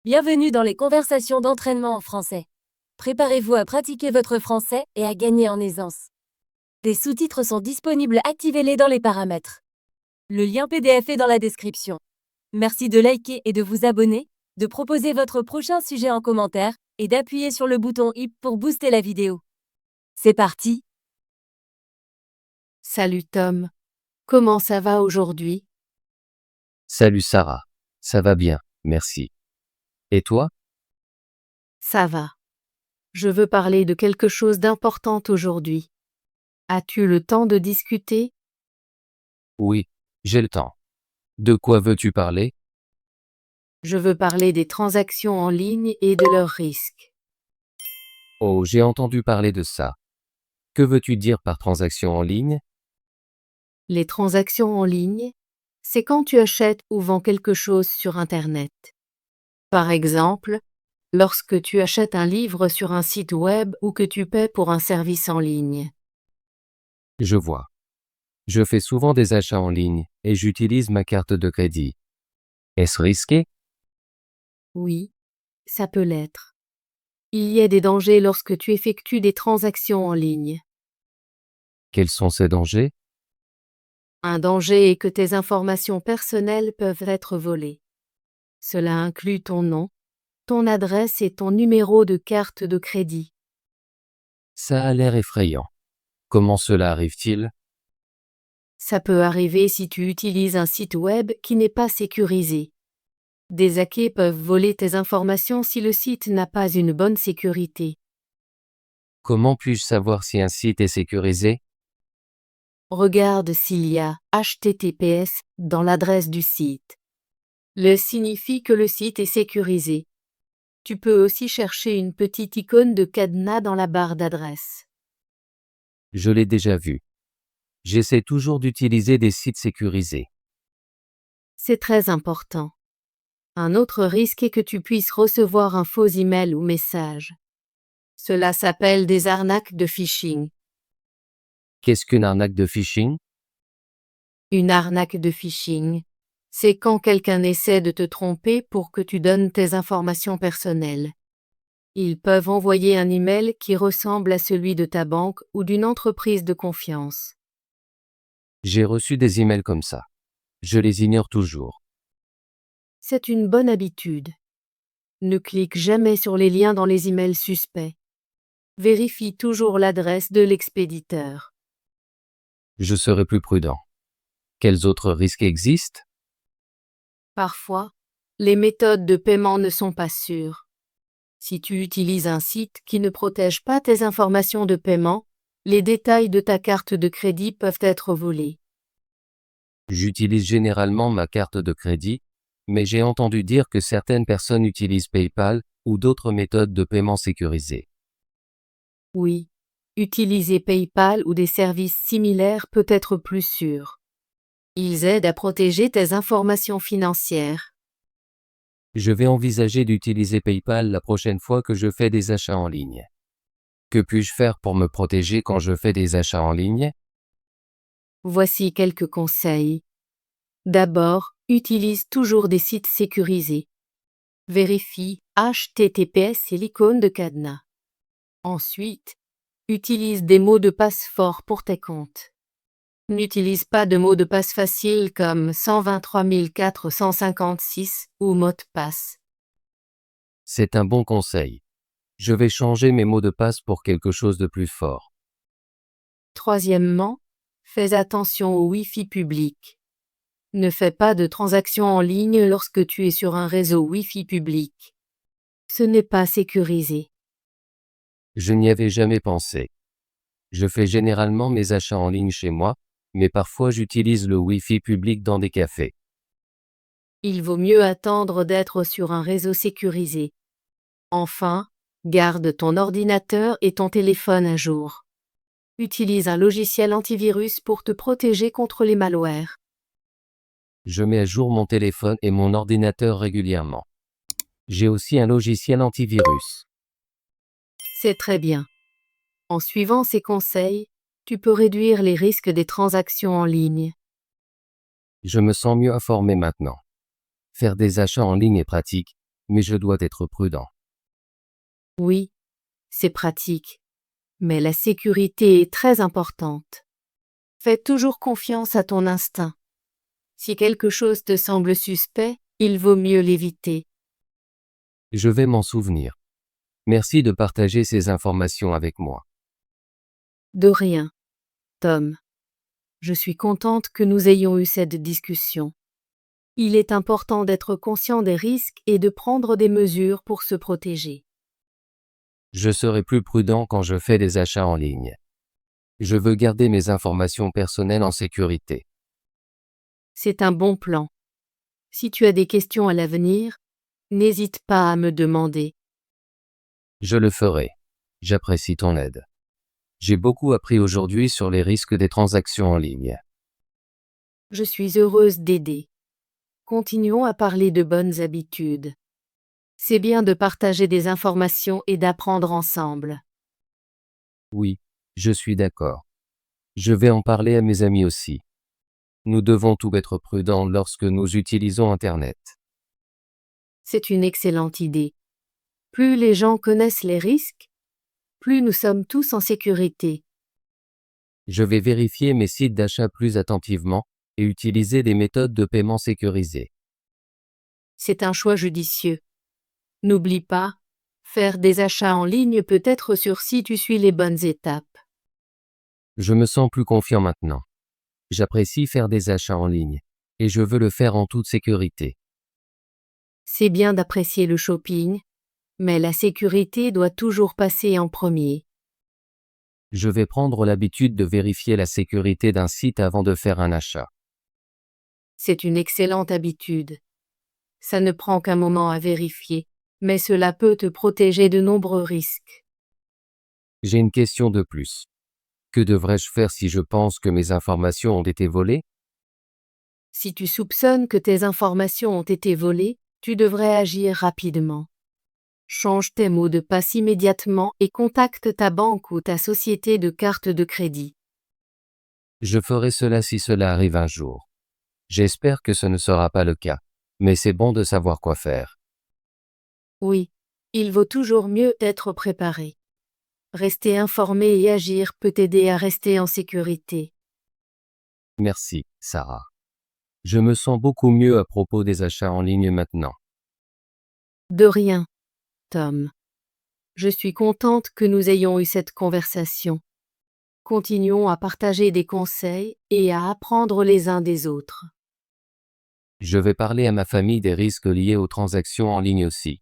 Bienvenue dans les conversations d'entraînement en français. Préparez-vous à pratiquer votre français et à gagner en aisance. Des sous-titres sont disponibles, activez-les dans les paramètres. Le lien PDF est dans la description. Merci de liker et de vous abonner, de proposer votre prochain sujet en commentaire et d'appuyer sur le bouton i pour booster la vidéo. C'est parti! Salut Tom, comment ça va aujourd'hui? Salut Sarah, ça va bien, merci. Et toi? Ça va. Je veux parler de quelque chose d'important aujourd'hui. As-tu le temps de discuter? Oui, j'ai le temps. De quoi veux-tu parler? Je veux parler des transactions en ligne et de leurs risques. Oh, j'ai entendu parler de ça. Que veux-tu dire par transaction en ligne? Les transactions en ligne, c'est quand tu achètes ou vends quelque chose sur Internet. Par exemple, lorsque tu achètes un livre sur un site web ou que tu paies pour un service en ligne. Je vois. Je fais souvent des achats en ligne et j'utilise ma carte de crédit. Est-ce risqué? Oui, ça peut l'être. Il y a des dangers lorsque tu effectues des transactions en ligne. Quels sont ces dangers? Un danger est que tes informations personnelles peuvent être volées. Cela inclut ton nom, ton adresse et ton numéro de carte de crédit. Ça a l'air effrayant. Comment cela arrive-t-il? Ça peut arriver si tu utilises un site web qui n'est pas sécurisé. Des hackers peuvent voler tes informations si le site n'a pas une bonne sécurité. Comment puis-je savoir si un site est sécurisé? Regarde s'il y a HTTPS dans l'adresse du site. Le signifie que le site est sécurisé. Tu peux aussi chercher une petite icône de cadenas dans la barre d'adresse. Je l'ai déjà vu. J'essaie toujours d'utiliser des sites sécurisés. C'est très important. Un autre risque est que tu puisses recevoir un faux email ou message. Cela s'appelle des arnaques de phishing. Qu'est-ce qu'une arnaque de phishing? Une arnaque de phishing, c'est quand quelqu'un essaie de te tromper pour que tu donnes tes informations personnelles. Ils peuvent envoyer un email qui ressemble à celui de ta banque ou d'une entreprise de confiance. J'ai reçu des emails comme ça. Je les ignore toujours. C'est une bonne habitude. Ne clique jamais sur les liens dans les emails suspects. Vérifie toujours l'adresse de l'expéditeur. Je serai plus prudent. Quels autres risques existent? Parfois, les méthodes de paiement ne sont pas sûres. Si tu utilises un site qui ne protège pas tes informations de paiement, les détails de ta carte de crédit peuvent être volés. J'utilise généralement ma carte de crédit, mais j'ai entendu dire que certaines personnes utilisent PayPal ou d'autres méthodes de paiement sécurisées. Oui, utiliser PayPal ou des services similaires peut être plus sûr. Ils aident à protéger tes informations financières. Je vais envisager d'utiliser PayPal la prochaine fois que je fais des achats en ligne. Que puis-je faire pour me protéger quand je fais des achats en ligne? Voici quelques conseils. D'abord, utilise toujours des sites sécurisés. Vérifie HTTPS et l'icône de cadenas. Ensuite, utilise des mots de passe forts pour tes comptes. N'utilise pas de mots de passe faciles comme 123 456 ou mot de passe. C'est un bon conseil. Je vais changer mes mots de passe pour quelque chose de plus fort. Troisièmement, fais attention au Wi-Fi public. Ne fais pas de transactions en ligne lorsque tu es sur un réseau Wi-Fi public. Ce n'est pas sécurisé. Je n'y avais jamais pensé. Je fais généralement mes achats en ligne chez moi, mais parfois j'utilise le Wi-Fi public dans des cafés. Il vaut mieux attendre d'être sur un réseau sécurisé. Enfin, garde ton ordinateur et ton téléphone à jour. Utilise un logiciel antivirus pour te protéger contre les malwares. Je mets à jour mon téléphone et mon ordinateur régulièrement. J'ai aussi un logiciel antivirus. C'est très bien. En suivant ces conseils, tu peux réduire les risques des transactions en ligne. Je me sens mieux informé maintenant. Faire des achats en ligne est pratique, mais je dois être prudent. Oui, c'est pratique. Mais la sécurité est très importante. Fais toujours confiance à ton instinct. Si quelque chose te semble suspect, il vaut mieux l'éviter. Je vais m'en souvenir. Merci de partager ces informations avec moi. De rien, Tom. Je suis contente que nous ayons eu cette discussion. Il est important d'être conscient des risques et de prendre des mesures pour se protéger. Je serai plus prudent quand je fais des achats en ligne. Je veux garder mes informations personnelles en sécurité. C'est un bon plan. Si tu as des questions à l'avenir, n'hésite pas à me demander. Je le ferai. J'apprécie ton aide. J'ai beaucoup appris aujourd'hui sur les risques des transactions en ligne. Je suis heureuse d'aider. Continuons à parler de bonnes habitudes. C'est bien de partager des informations et d'apprendre ensemble. Oui, je suis d'accord. Je vais en parler à mes amis aussi. Nous devons tous être prudents lorsque nous utilisons Internet. C'est une excellente idée. Plus les gens connaissent les risques, plus nous sommes tous en sécurité. Je vais vérifier mes sites d'achat plus attentivement et utiliser des méthodes de paiement sécurisées. C'est un choix judicieux. N'oublie pas, faire des achats en ligne peut être sûr si tu suis les bonnes étapes. Je me sens plus confiant maintenant. J'apprécie faire des achats en ligne et je veux le faire en toute sécurité. C'est bien d'apprécier le shopping, mais la sécurité doit toujours passer en premier. Je vais prendre l'habitude de vérifier la sécurité d'un site avant de faire un achat. C'est une excellente habitude. Ça ne prend qu'un moment à vérifier, mais cela peut te protéger de nombreux risques. J'ai une question de plus. Que devrais-je faire si je pense que mes informations ont été volées? Si tu soupçonnes que tes informations ont été volées, tu devrais agir rapidement. Change tes mots de passe immédiatement et contacte ta banque ou ta société de carte de crédit. Je ferai cela si cela arrive un jour. J'espère que ce ne sera pas le cas, mais c'est bon de savoir quoi faire. Oui, il vaut toujours mieux d'être préparé. Rester informé et agir peut t'aider à rester en sécurité. Merci, Sarah. Je me sens beaucoup mieux à propos des achats en ligne maintenant. De rien, Tom. Je suis contente que nous ayons eu cette conversation. Continuons à partager des conseils et à apprendre les uns des autres. Je vais parler à ma famille des risques liés aux transactions en ligne aussi.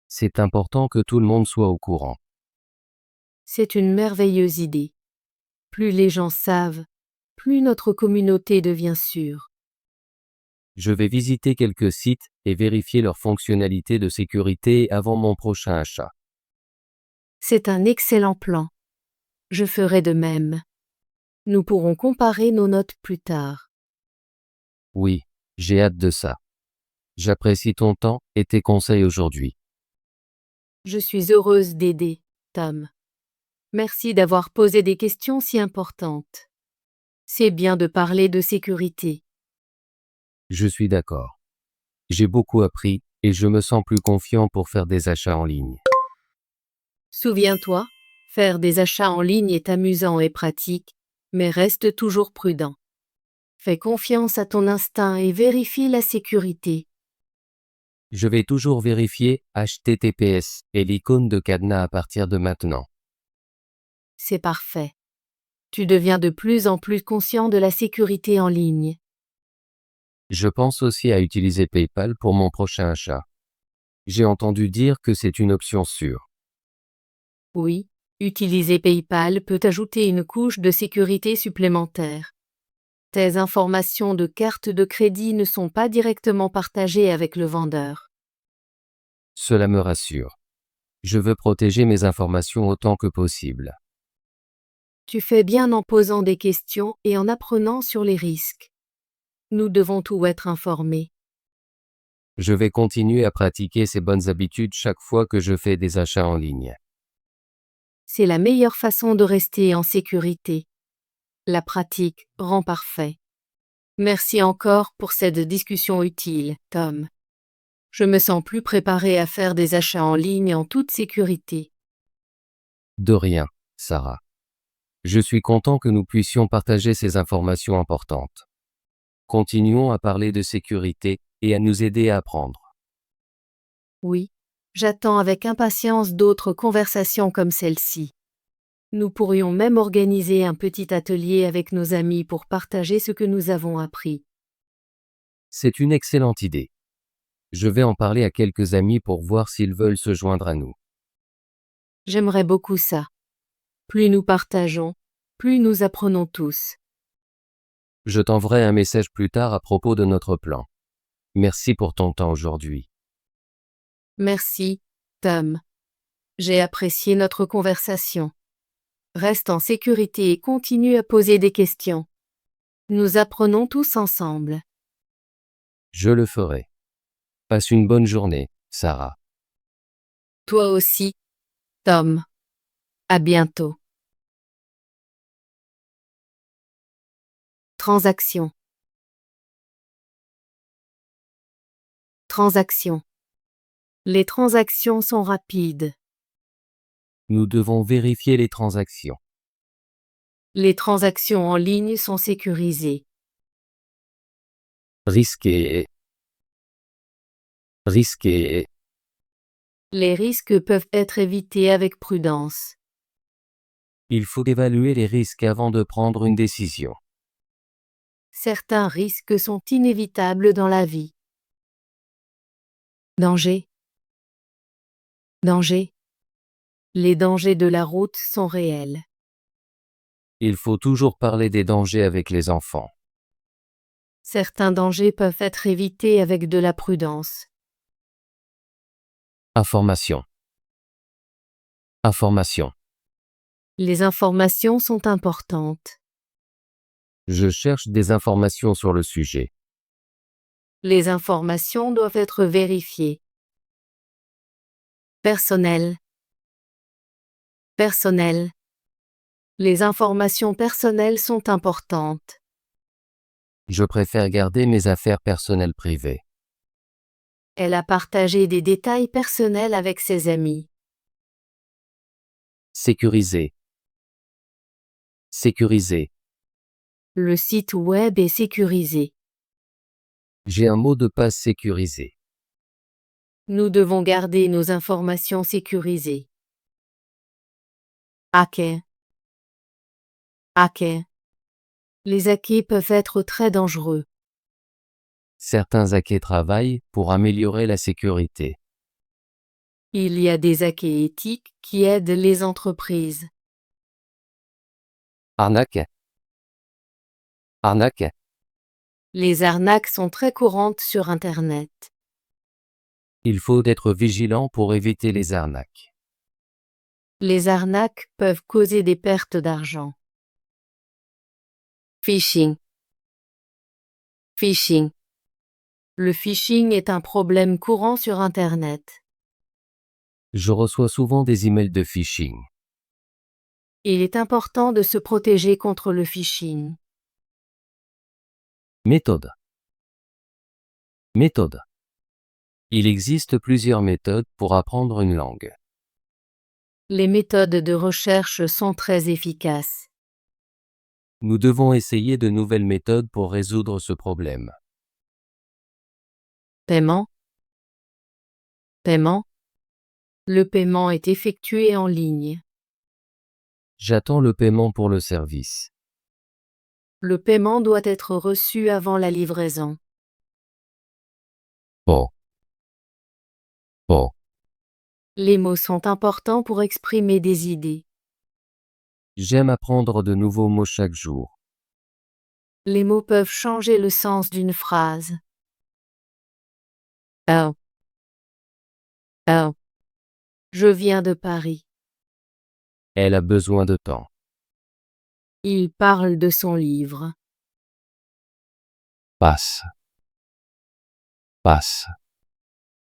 C'est important que tout le monde soit au courant. C'est une merveilleuse idée. Plus les gens savent, plus notre communauté devient sûre. Je vais visiter quelques sites et vérifier leurs fonctionnalités de sécurité avant mon prochain achat. C'est un excellent plan. Je ferai de même. Nous pourrons comparer nos notes plus tard. Oui, j'ai hâte de ça. J'apprécie ton temps et tes conseils aujourd'hui. Je suis heureuse d'aider, Tom. Merci d'avoir posé des questions si importantes. C'est bien de parler de sécurité. Je suis d'accord. J'ai beaucoup appris et je me sens plus confiant pour faire des achats en ligne. Souviens-toi, faire des achats en ligne est amusant et pratique, mais reste toujours prudent. Fais confiance à ton instinct et vérifie la sécurité. Je vais toujours vérifier HTTPS et l'icône de cadenas à partir de maintenant. C'est parfait. Tu deviens de plus en plus conscient de la sécurité en ligne. Je pense aussi à utiliser PayPal pour mon prochain achat. J'ai entendu dire que c'est une option sûre. Oui, utiliser PayPal peut ajouter une couche de sécurité supplémentaire. Tes informations de carte de crédit ne sont pas directement partagées avec le vendeur. Cela me rassure. Je veux protéger mes informations autant que possible. Tu fais bien en posant des questions et en apprenant sur les risques. Nous devons tout être informés. Je vais continuer à pratiquer ces bonnes habitudes chaque fois que je fais des achats en ligne. C'est la meilleure façon de rester en sécurité. La pratique rend parfait. Merci encore pour cette discussion utile, Tom. Je me sens plus préparée à faire des achats en ligne en toute sécurité. De rien, Sarah. Je suis content que nous puissions partager ces informations importantes. Continuons à parler de sécurité et à nous aider à apprendre. Oui, j'attends avec impatience d'autres conversations comme celle-ci. Nous pourrions même organiser un petit atelier avec nos amis pour partager ce que nous avons appris. C'est une excellente idée. Je vais en parler à quelques amis pour voir s'ils veulent se joindre à nous. J'aimerais beaucoup ça. Plus nous partageons, plus nous apprenons tous. Je t'enverrai un message plus tard à propos de notre plan. Merci pour ton temps aujourd'hui. Merci, Tom. J'ai apprécié notre conversation. Reste en sécurité et continue à poser des questions. Nous apprenons tous ensemble. Je le ferai. Passe une bonne journée, Sarah. Toi aussi, Tom. À bientôt. Transaction. Transaction. Les transactions sont rapides. Nous devons vérifier les transactions. Les transactions en ligne sont sécurisées. Risqué. Risqué. Les risques peuvent être évités avec prudence. Il faut évaluer les risques avant de prendre une décision. Certains risques sont inévitables dans la vie. Danger. Danger. Les dangers de la route sont réels. Il faut toujours parler des dangers avec les enfants. Certains dangers peuvent être évités avec de la prudence. Information. Information. Les informations sont importantes. Je cherche des informations sur le sujet. Les informations doivent être vérifiées. Personnel. Personnel. Les informations personnelles sont importantes. Je préfère garder mes affaires personnelles privées. Elle a partagé des détails personnels avec ses amis. Sécuriser. Sécuriser. Le site web est sécurisé. J'ai un mot de passe sécurisé. Nous devons garder nos informations sécurisées. Hacker. Hacker. Les hackers peuvent être très dangereux. Certains hackers travaillent pour améliorer la sécurité. Il y a des hackers éthiques qui aident les entreprises. Arnaque. Arnaque. Les arnaques sont très courantes sur Internet. Il faut être vigilant pour éviter les arnaques. Les arnaques peuvent causer des pertes d'argent. Phishing. Phishing. Le phishing est un problème courant sur Internet. Je reçois souvent des emails de phishing. Il est important de se protéger contre le phishing. Méthode. Méthode. Il existe plusieurs méthodes pour apprendre une langue. Les méthodes de recherche sont très efficaces. Nous devons essayer de nouvelles méthodes pour résoudre ce problème. Paiement. Paiement. Le paiement est effectué en ligne. J'attends le paiement pour le service. Le paiement doit être reçu avant la livraison. Oh. Oh. Les mots sont importants pour exprimer des idées. J'aime apprendre de nouveaux mots chaque jour. Les mots peuvent changer le sens d'une phrase. Oh. Oh. Je viens de Paris. Elle a besoin de temps. Il parle de son livre. Passe. Passe.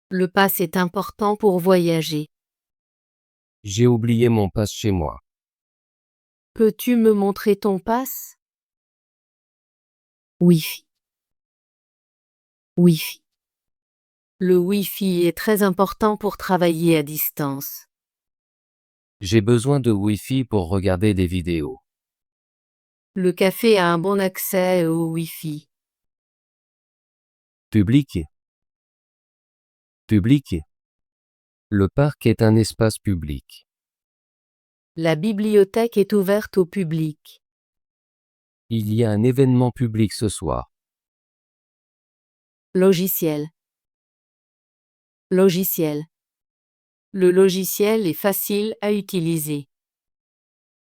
Le pass est important pour voyager. J'ai oublié mon passe chez moi. Peux-tu me montrer ton pass? Wi-Fi. Wi-Fi. Le Wi-Fi est très important pour travailler à distance. J'ai besoin de Wi-Fi pour regarder des vidéos. Le café a un bon accès au Wi-Fi. Public. Public. Le parc est un espace public. La bibliothèque est ouverte au public. Il y a un événement public ce soir. Logiciel. Logiciel. Le logiciel est facile à utiliser.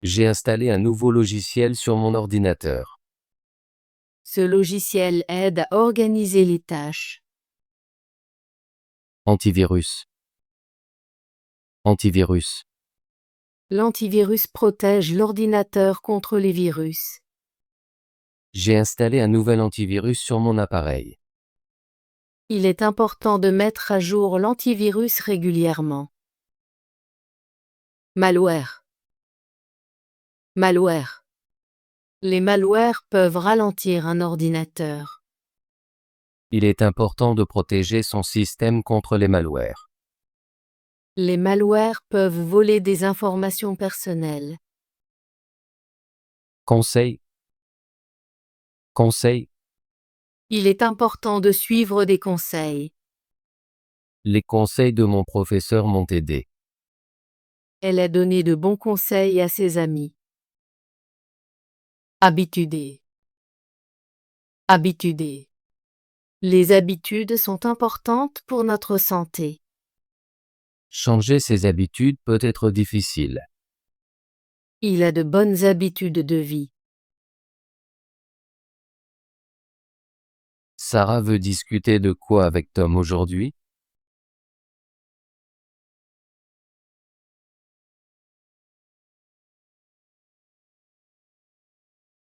J'ai installé un nouveau logiciel sur mon ordinateur. Ce logiciel aide à organiser les tâches. Antivirus. Antivirus. L'antivirus protège l'ordinateur contre les virus. J'ai installé un nouvel antivirus sur mon appareil. Il est important de mettre à jour l'antivirus régulièrement. Malware. Malware. Les malwares peuvent ralentir un ordinateur. Il est important de protéger son système contre les malwares. Les malwares peuvent voler des informations personnelles. Conseil. Conseil. Il est important de suivre des conseils. Les conseils de mon professeur m'ont aidé. Elle a donné de bons conseils à ses amis. Habitudes. Habitudes. Les habitudes sont importantes pour notre santé. Changer ses habitudes peut être difficile. Il a de bonnes habitudes de vie. Sarah veut discuter de quoi avec Tom aujourd'hui?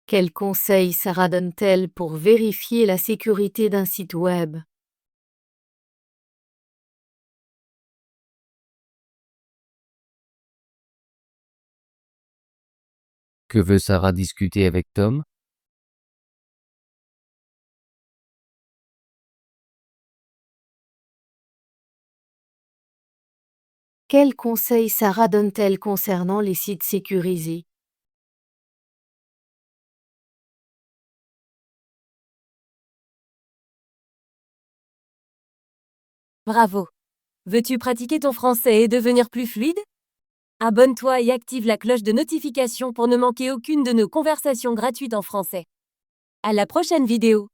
Quels conseils Sarah donne-t-elle pour vérifier la sécurité d'un site web? Que veut Sarah discuter avec Tom? Quels conseils Sarah donne-t-elle concernant les sites sécurisés? Bravo! Veux-tu pratiquer ton français et devenir plus fluide? Abonne-toi et active la cloche de notification pour ne manquer aucune de nos conversations gratuites en français. À la prochaine vidéo!